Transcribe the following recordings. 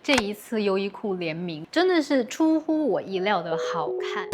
这一次优衣库联名真的是出乎我意料的好看。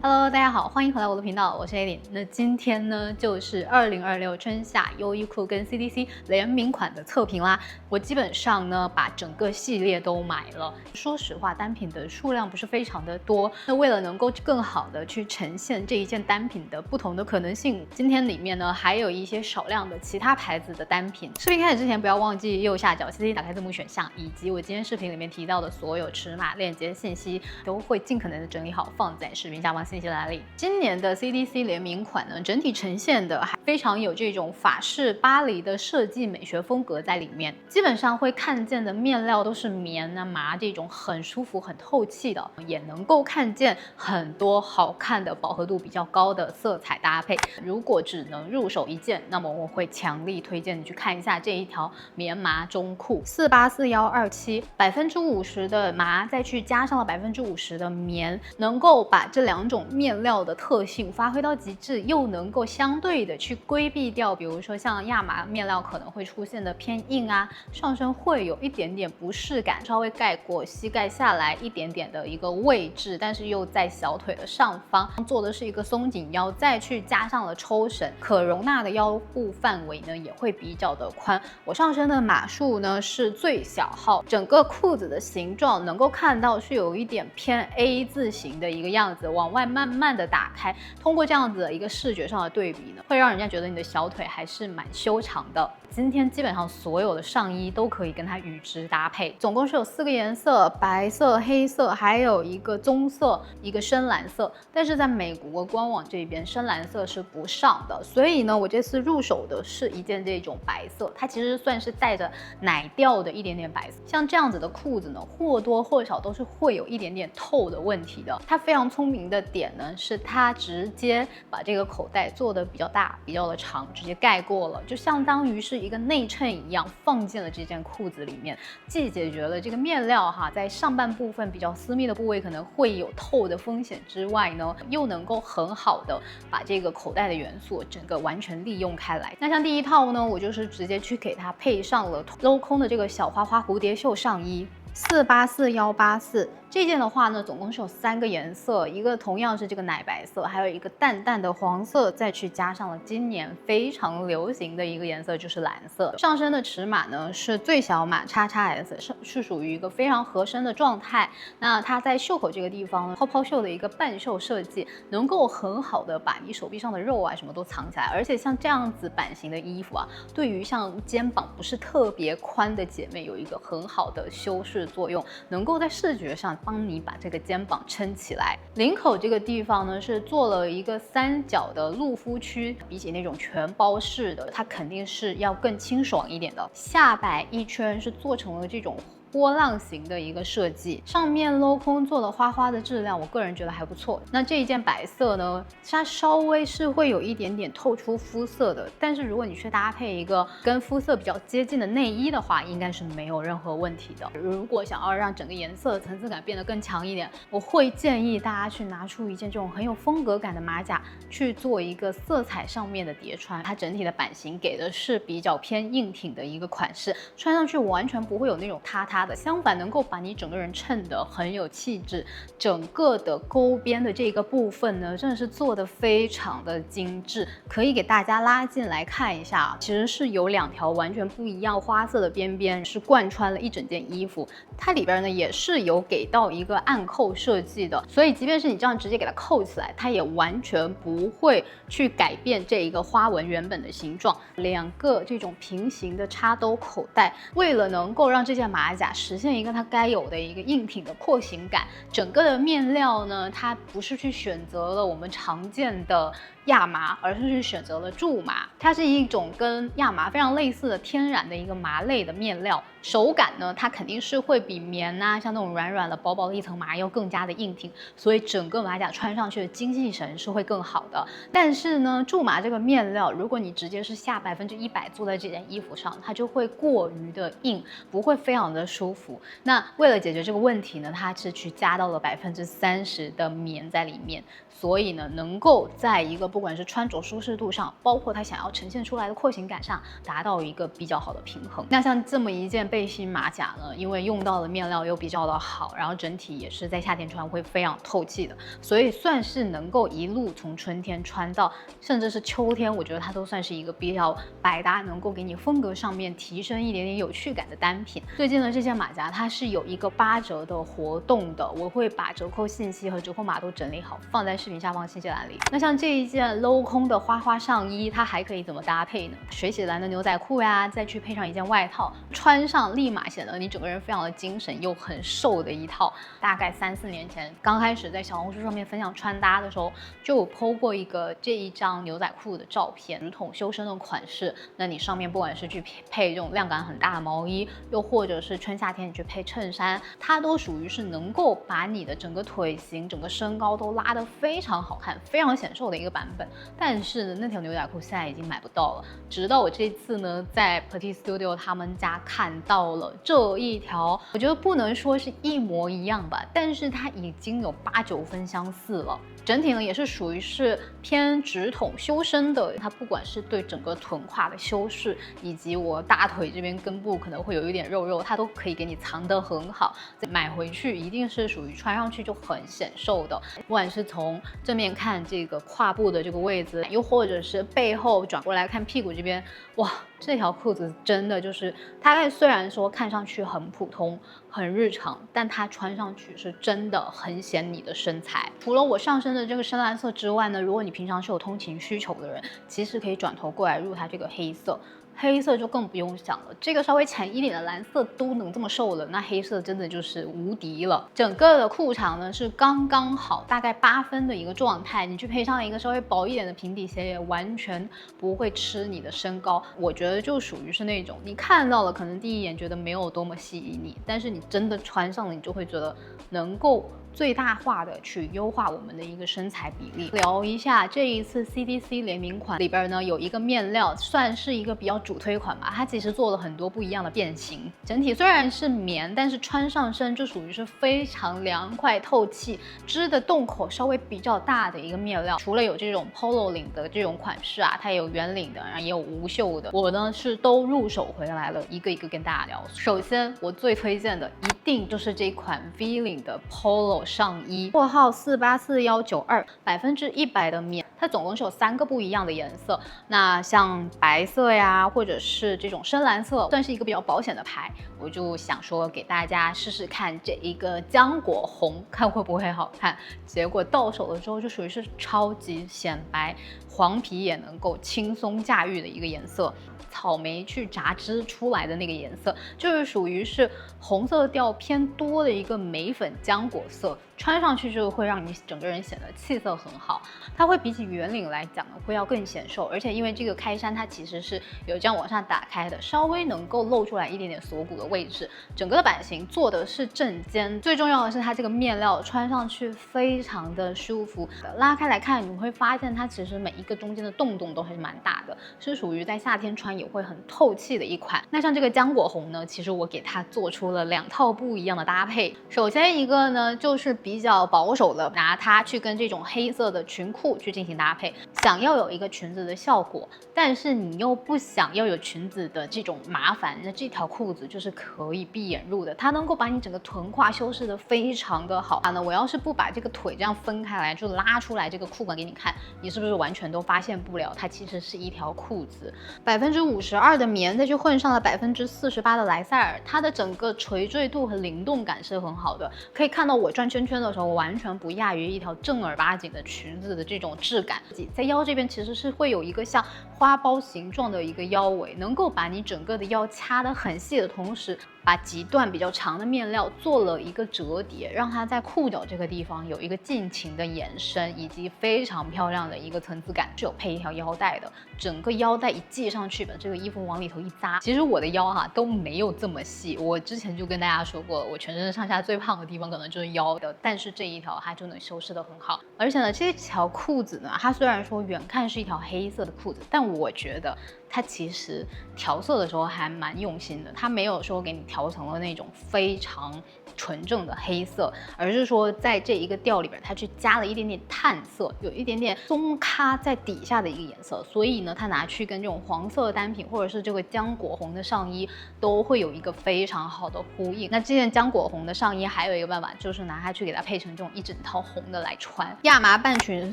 Hello， 大家好，欢迎回来我的频道，我是 Aileen。那今天呢，就是2026春夏优衣库跟 CDC 联名款的测评啦。我基本上呢，把整个系列都买了。说实话，单品的数量不是非常的多。那为了能够更好的去呈现这一件单品的不同的可能性，今天里面呢还有一些少量的其他牌子的单品。视频开始之前，不要忘记右下角 CC 打开字幕选项，以及我今天视频里面提到的所有尺码、链接信息，都会尽可能的整理好，放在视频下方信息栏里。今年的 CDC 联名款呢，整体呈现的还非常有这种法式巴黎的设计美学风格在里面。基本上会看见的面料都是棉啊、麻这种很舒服、很透气的，也能够看见很多好看的饱和度比较高的色彩搭配。如果只能入手一件，那么我会强力推荐你去看一下这一条棉麻中裤，484-127，50%的麻再去加上了50%的棉，能够把这两种面料的特性发挥到极致，又能够相对的去规避掉，比如说像亚麻面料可能会出现的偏硬啊，上身会有一点点不适感，稍微盖过膝盖下来一点点的一个位置，但是又在小腿的上方，做的是一个松紧腰，再去加上了抽绳，可容纳的腰部范围呢也会比较的宽。我上身的码数呢是最小号，整个裤子的形状能够看到是有一点偏 A 字形的一个样子，往外慢慢的打开，通过这样子的一个视觉上的对比呢，会让人家觉得你的小腿还是蛮修长的。今天基本上所有的上衣都可以跟它与之搭配，总共是有4个颜色，白色、黑色，还有一个棕色，一个深蓝色。但是在美国官网这边，深蓝色是不上的，所以呢，我这次入手的是一件这种白色，它其实算是带着奶调的一点点白色。像这样子的裤子呢，或多或少都是会有一点点透的问题的。它非常聪明的点呢，是它直接把这个口袋做的比较大、比较的长，直接盖过了，就相当于是一个内衬一样放进了这件裤子里面，既解决了这个面料在上半部分比较私密的部位可能会有透的风险之外呢，又能够很好的把这个口袋的元素整个完全利用开来。那像第一套呢，我就是直接去给它配上了镂空的这个小花花蝴蝶袖上衣，484-184。这件的话呢，总共是有3个颜色，一个同样是这个奶白色，还有一个淡淡的黄色，再去加上了今年非常流行的一个颜色，就是蓝色。上身的尺码呢是最小码 XXS， 是属于一个非常合身的状态。那它在袖口这个地方呢，泡泡袖的一个半袖设计，能够很好的把你手臂上的肉啊什么都藏起来。而且像这样子版型的衣服啊，对于像肩膀不是特别宽的姐妹有一个很好的修饰作用，能够在视觉上帮你把这个肩膀撑起来。领口这个地方呢是做了一个3角的露肤区，比起那种全包式的，它肯定是要更清爽一点的。下摆一圈是做成了这种波浪形的一个设计，上面镂空做了花花的质量，我个人觉得还不错。那这一件白色呢，它稍微是会有一点点透出肤色的，但是如果你去搭配一个跟肤色比较接近的内衣的话，应该是没有任何问题的。如果想要让整个颜色层次感变得更强一点，我会建议大家去拿出一件这种很有风格感的马甲，去做一个色彩上面的叠穿。它整体的版型给的是比较偏硬挺的一个款式，穿上去完全不会有那种塌塌的，相反能够把你整个人衬得很有气质。整个的勾边的这个部分呢，真的是做得非常的精致，可以给大家拉进来看一下。其实是有2条完全不一样花色的边边，是贯穿了一整件衣服。它里边呢也是有给到一个暗扣设计的，所以即便是你这样直接给它扣起来，它也完全不会去改变这一个花纹原本的形状。2个这种平行的插兜口袋，为了能够让这件马甲实现一个它该有的一个硬挺的廓形感，整个的面料呢，它不是去选择了我们常见的亚麻，而是去选择了苎麻。它是一种跟亚麻非常类似的天然的一个麻类的面料，手感呢，它肯定是会比棉啊，像那种软软的薄薄的一层麻要更加的硬挺，所以整个马甲穿上去的精气神是会更好的。但是呢，苎麻这个面料，如果你直接是下100%做在这件衣服上，它就会过于的硬，不会非常的舒服。那为了解决这个问题呢，它是去加到了30%的棉在里面，所以呢，能够在一个不管是穿着舒适度上，包括它想要呈现出来的廓形感上，达到一个比较好的平衡。那像这么一件背心马甲呢，因为用到的面料又比较的好，然后整体也是在夏天穿会非常透气的，所以算是能够一路从春天穿到甚至是秋天，我觉得它都算是一个比较百搭，能够给你风格上面提升一点点有趣感的单品。最近的这件马甲它是有一个8折的活动的，我会把折扣信息和折扣码都整理好，放在视频下方信息栏里。那像这一件镂空的花花上衣，它还可以怎么搭配呢？水洗蓝的牛仔裤呀，再去配上一件外套，穿上立马显得你整个人非常的精神又很瘦的一套。大概3、4年前刚开始在小红书上面分享穿搭的时候，就有 po 过这一张牛仔裤的照片，直筒修身的款式。那你上面不管是去配这种量感很大的毛衣，又或者是春夏天你去配衬衫，它都属于是能够把你的整个腿型、整个身高都拉得非常好看、非常显瘦的一个版本。但是呢，那条牛仔裤现在已经买不到了。直到我这次呢，在 Petit Studio 他们家看到了这一条，我觉得不能说是一模一样吧，但是它已经有8、9分相似了。整体呢也是属于是偏直筒修身的，它不管是对整个臀胯的修饰，以及我大腿这边根部可能会有一点肉肉，它都可以给你藏得很好。买回去一定是属于穿上去就很显瘦的，不管是从正面看这个胯部的这个位置，又或者是背后转过来看屁股这边，哇，这条裤子真的就是它虽然说看上去很普通很日常，但它穿上去是真的很显你的身材。除了我上身的这个深蓝色之外呢，如果你平常是有通勤需求的人，其实可以转头过来入它这个黑色。黑色就更不用想了，这个稍微浅一点的蓝色都能这么瘦了，那黑色真的就是无敌了。整个的裤长呢是刚刚好，大概8分的一个状态，你去配上一个稍微薄一点的平底鞋，也完全不会吃你的身高。我觉得就属于是那种你看到了，可能第一眼觉得没有多么吸引你，但是你真的穿上了，你就会觉得能够最大化的去优化我们的一个身材比例。聊一下这一次 CDC 联名款里边呢，有一个面料算是一个比较主推款吧，它其实做了很多不一样的变形。整体虽然是棉，但是穿上身就属于是非常凉快透气，织的洞口稍微比较大的一个面料。除了有这种 polo 领的这种款式啊，它也有圆领的，然后也有无袖的。我呢是都入手回来了，一个一个跟大家聊。首先我最推荐的一定就是这款 V 领的 polo 上衣，货号484192，100%的棉。它总共是有3个不一样的颜色，那像白色呀，或者是这种深蓝色，算是一个比较保险的牌。我就想说给大家试试看这一个浆果红，看会不会好看。结果到手了之后，就属于是超级显白，黄皮也能够轻松驾驭的一个颜色。草莓去榨汁出来的那个颜色，就是属于是红色调偏多的一个眉粉浆果色，穿上去就会让你整个人显得气色很好。它会比起圆领来讲呢，会要更显瘦，而且因为这个开衫它其实是有这样往上打开的，稍微能够露出来一点点锁骨的位置。整个的版型做的是正肩，最重要的是它这个面料穿上去非常的舒服。拉开来看，你会发现它其实每一个中间的洞洞都还是蛮大的，是属于在夏天穿也会很透气的一款。那像这个浆果红呢，其实我给它做出了2套不一样的搭配。首先一个呢就是比较保守的，拿它去跟这种黑色的裙裤去进行搭配，想要有一个裙子的效果，但是你又不想要有裙子的这种麻烦，那这条裤子就是可以闭眼入的，它能够把你整个臀胯修饰的非常的好。那我要是不把这个腿这样分开来，就拉出来这个裤管给你看，你是不是完全都发现不了它其实是一条裤子？52%的棉，再去混上了48%的莱赛尔，它的整个垂坠度和灵动感是很好的。可以看到我转圈圈的时候，完全不亚于一条正儿八经的裙子的这种质感。在腰这边其实是会有一个像花苞形状的一个腰围，能够把你整个的腰掐得很细的同时，把极段比较长的面料做了一个折叠，让它在裤脚这个地方有一个尽情的延伸，以及非常漂亮的一个层次感，是有配一条腰带的。整个腰带一系上去，把这个衣服往里头一扎，其实我的腰都没有这么细，我之前就跟大家说过了，我全身上下最胖的地方可能就是腰的，但是这一条它就能修饰得很好。而且呢，这条裤子呢，它虽然说远看是一条黑色的裤子，但我觉得它其实调色的时候还蛮用心的，它没有说给你调成了那种非常纯正的黑色，而是说在这一个调里边，它去加了一点点碳色，有一点点棕咖在底下的一个颜色，所以呢，它拿去跟这种黄色的单品或者是这个浆果红的上衣都会有一个非常好的呼应。那这件浆果红的上衣还有一个办法，就是拿它去给它配成这种一整套红的来穿。亚麻半裙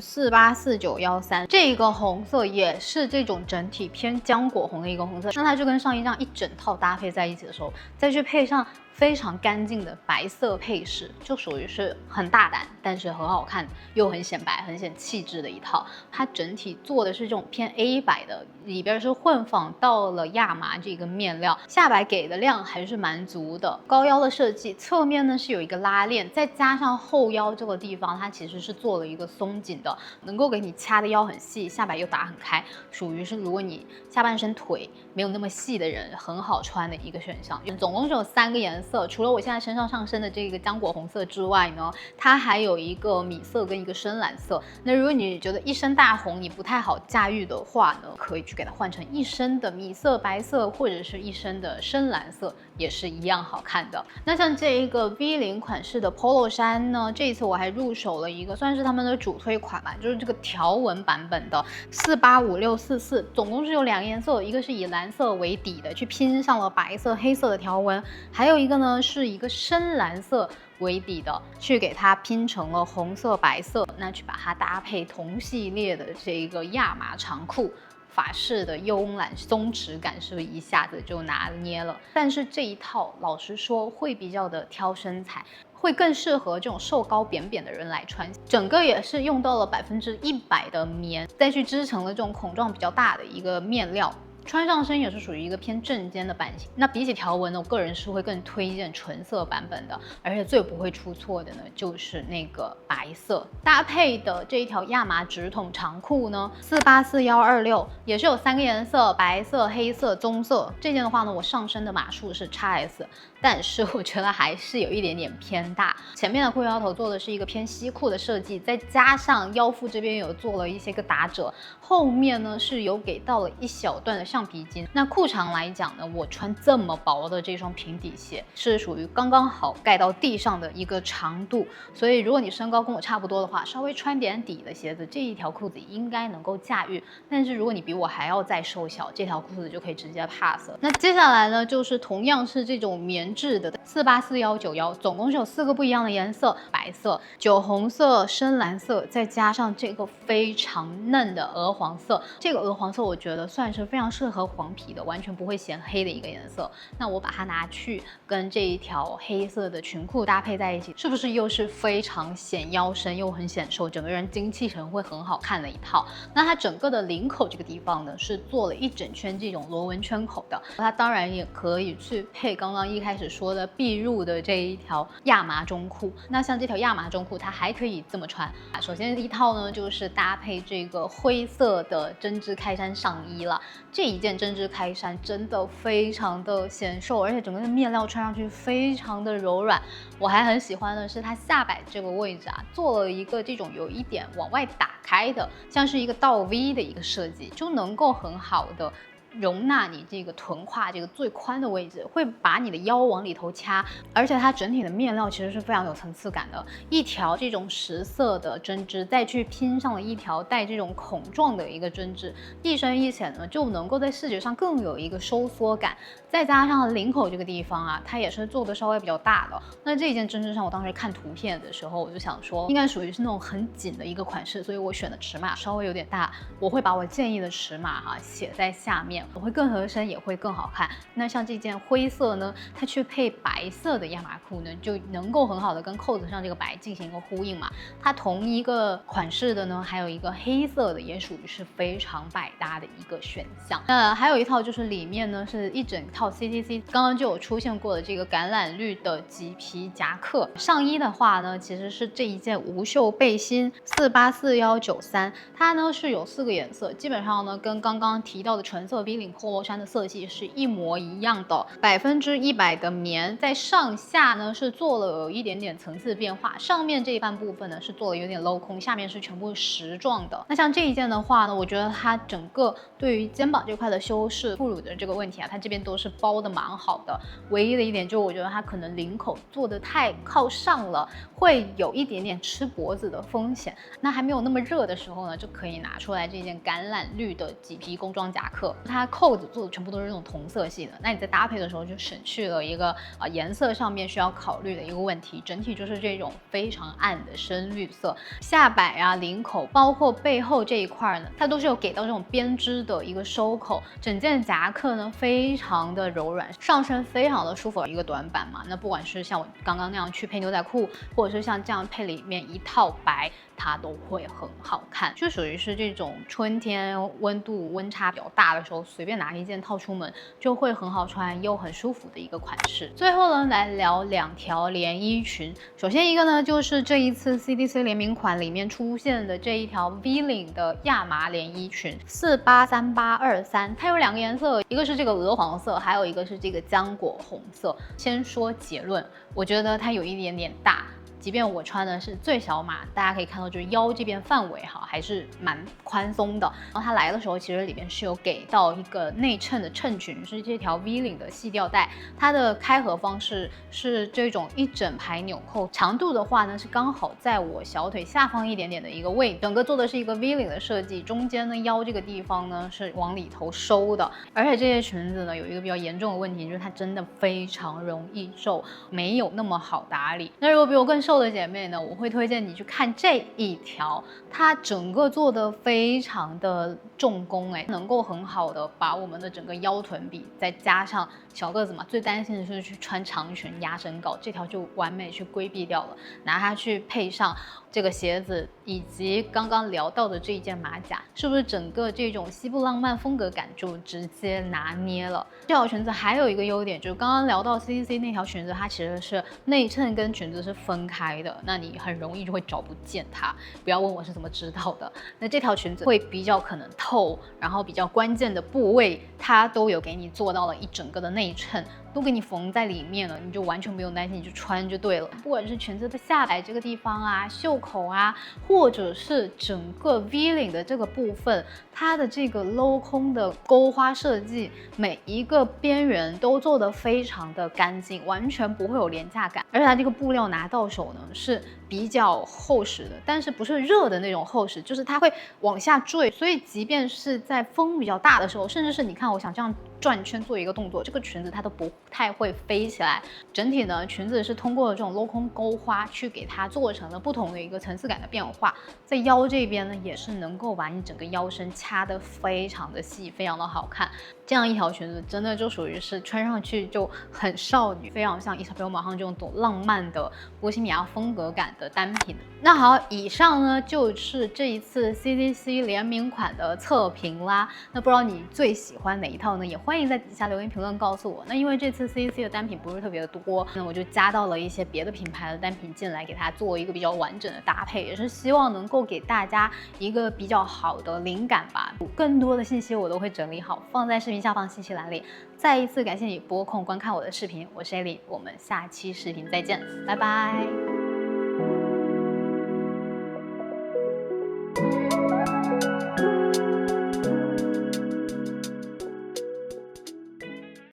484913，这个红色也是这种整体偏浆果红的一个红色，那它就跟上衣这样一整套搭配在一起的时候，再去配上非常干净的白色配饰，就属于是很大胆，但是很好看，又很显白、很显气质的一套。它整体做的是这种偏 A 白的，里边是混纺到了亚麻这个面料，下摆给的量还是蛮足的。高腰的设计，侧面呢是有一个拉链，再加上后腰这个地方，它其实是做了一个松紧的，能够给你掐的腰很细，下摆又打很开，属于是如果你下半身腿没有那么细的人，很好穿的一个选项。总共是有3个颜色，除了我现在身上上身的这个浆果红色之外呢，它还有一个米色跟一个深蓝色。那如果你觉得一身大红你不太好驾驭的话呢，可以去给它换成一身的米色、白色，或者是一身的深蓝色，也是一样好看的。那像这一个 V 领款式的 Polo 衫呢，这一次我还入手了一个算是他们的主推款吧，就是这个条纹版本的485644，总共是有2个颜色，一个是以蓝色为底的，去拼上了白色、黑色的条纹，还有一个呢是一个深蓝色为底的，去给它拼成了红色、白色，那去把它搭配同系列的这个亚麻长裤。法式的慵懒松弛感是不是一下子就拿捏了？但是这一套老实说会比较的挑身材，会更适合这种瘦高扁扁的人来穿。整个也是用到了100%的棉，再去织成了这种孔状比较大的一个面料。穿上身也是属于一个偏正肩的版型。那比起条纹呢，我个人是会更推荐纯色版本的，而且最不会出错的呢，就是那个白色搭配的这一条亚麻直筒长裤呢，484126也是有3个颜色，白色、黑色、棕色。这件的话呢，我上身的码数是 XS， 但是我觉得还是有一点点偏大。前面的裤腰头做的是一个偏西裤的设计，再加上腰腹这边有做了一些个打褶，后面呢是有给到了一小段的橡皮筋。那裤长来讲呢，我穿这么薄的这双平底鞋是属于刚刚好盖到地上的一个长度，所以如果你身高跟我差不多的话，稍微穿点底的鞋子，这一条裤子应该能够驾驭。但是如果你比我还要再瘦小，这条裤子就可以直接 pass 了。那接下来呢，就是同样是这种棉质的484191，总共是有4个不一样的颜色，白色、酒红色、深蓝色，再加上这个非常嫩的鹅黄色。这个鹅黄色我觉得算是非常适合黄皮的，完全不会显黑的一个颜色。那我把它拿去跟这一条黑色的裙裤搭配在一起，是不是又是非常显腰身又很显瘦，整个人精气神会很好看的一套？那它整个的领口这个地方呢，是做了一整圈这种螺纹圈口的，它当然也可以去配刚刚一开始说的必入的这一条亚麻中裤。那像这条亚麻中裤，它还可以这么穿。首先一套呢，就是搭配这个灰色的针织开衫上衣了。这一件针织开衫真的非常的显瘦，而且整个的面料穿上去非常的柔软。我还很喜欢的是它下摆这个位置做了一个这种有一点往外打开的，像是一个倒 V 的一个设计，就能够很好的容纳你这个臀胯这个最宽的位置，会把你的腰往里头掐，而且它整体的面料其实是非常有层次感的。一条这种10色的针织，再去拼上了一条带这种孔状的一个针织，一深一浅呢，就能够在视觉上更有一个收缩感。再加上领口这个地方它也是做的稍微比较大的。那这一件针织上，我当时看图片的时候，我就想说，应该属于是那种很紧的一个款式，所以我选的尺码稍微有点大。我会把我建议的尺码写在下面。面，会更合身，也会更好看。那像这件灰色呢，它去配白色的亚麻裤呢，就能够很好的跟扣子上这个白进行一个呼应嘛。它同一个款式的呢，还有一个黑色的，也属于是非常百搭的一个选项。那还有一套就是里面呢是一整套 CTC 刚刚就有出现过的这个橄榄绿的麂皮夹克。上衣的话呢，其实是这一件无袖背心484193，它呢是有4个颜色，基本上呢跟刚刚提到的纯色 V 领 polo 衫的色系是一模一样的，100%的棉，在上下呢是做了有一点点层次变化，上面这一半部分呢是做了有点镂空，下面是全部实状的。那像这一件的话呢，我觉得它整个对于肩膀这块的修饰、副乳的这个问题啊，它这边都是包的蛮好的。唯一的一点就是我觉得它可能领口做的太靠上了，会有一点点吃脖子的风险。那还没有那么热的时候呢，就可以拿出来这件橄榄绿的麂皮工装夹克，它扣子做的全部都是那种同色系的。那你在搭配的时候就省去了一个颜色上面需要考虑的一个问题，整体就是这种非常暗的深绿色。下摆啊、领口，包括背后这一块呢，它都是有给到这种编织的一个收口。整件夹克呢非常的柔软，上身非常的舒服，一个短版嘛。那不管是像我刚刚那样去配牛仔裤，或者是像这样配里面一套白，它都会很好看，就属于是这种春天温差比较大的时候，随便拿一件套出门就会很好穿又很舒服的一个款式。最后呢，来聊2条连衣裙。首先一个呢，就是这一次 CDC 联名款里面出现的这一条 V 领的亚麻连衣裙，483823，它有2个颜色，一个是这个鹅黄色，还有一个是这个浆果红色。先说结论，我觉得它有一点点大。即便我穿的是最小码，大家可以看到就是腰这边范围哈还是蛮宽松的。然后它来的时候其实里面是有给到一个内衬的衬裙，是这条 V 领的细吊带，它的开合方式是这种一整排纽扣，长度的话呢是刚好在我小腿下方一点点的一个位置，整个做的是一个 V 领的设计，中间呢腰这个地方呢是往里头收的。而且这些裙子呢有一个比较严重的问题，就是它真的非常容易皱，没有那么好打理。那如果比我更瘦的姐妹呢，我会推荐你去看这一条，它整个做的非常的重工，能够很好的把我们的整个腰臀比，再加上小个子嘛，最担心的是去穿长裙压身高，这条就完美去规避掉了。拿它去配上这个鞋子，以及刚刚聊到的这一件马甲，是不是整个这种西部浪漫风格感就直接拿捏了？这条裙子还有一个优点，就是刚刚聊到 CCC 那条裙子，它其实是内衬跟裙子是分开的，那你很容易就会找不见它。不要问我是怎么知道的。那这条裙子会比较可能透，然后比较关键的部位，它都有给你做到了一整个的内衬，都给你缝在里面了，你就完全不用担心，你就穿就对了。不管是裙子的下摆这个地方啊，袖口啊，或者是整个 V 领的这个部分，它的这个镂空的钩花设计，每一个边缘都做得非常的干净，完全不会有廉价感。而且它这个布料拿到手呢是比较厚实的，但是不是热的那种厚实，就是它会往下坠，所以即便是在风比较大的时候，甚至是你看我想这样转圈做一个动作，这个裙子它都不太会飞起来。整体呢，裙子是通过这种镂空钩花去给它做成了不同的一个层次感的变化，在腰这边呢也是能够把你整个腰身掐得非常的细，非常的好看。这样一条裙子真的就属于是穿上去就很少女，非常像伊莎贝尔马上这种浪漫的波西米亚风格感的单品。那好，以上呢就是这一次 CDC 联名款的测评啦。那不知道你最喜欢哪一套呢？也欢迎在底下留言评论告诉我。那因为这次 CDC 的单品不是特别的多，那我就加到了一些别的品牌的单品进来，给它做一个比较完整的搭配，也是希望能够给大家一个比较好的灵感吧。更多的信息我都会整理好，放在视频下方信息栏里。再一次感谢你拨空观看我的视频，我是 Ellie， 我们下期视频再见，拜拜。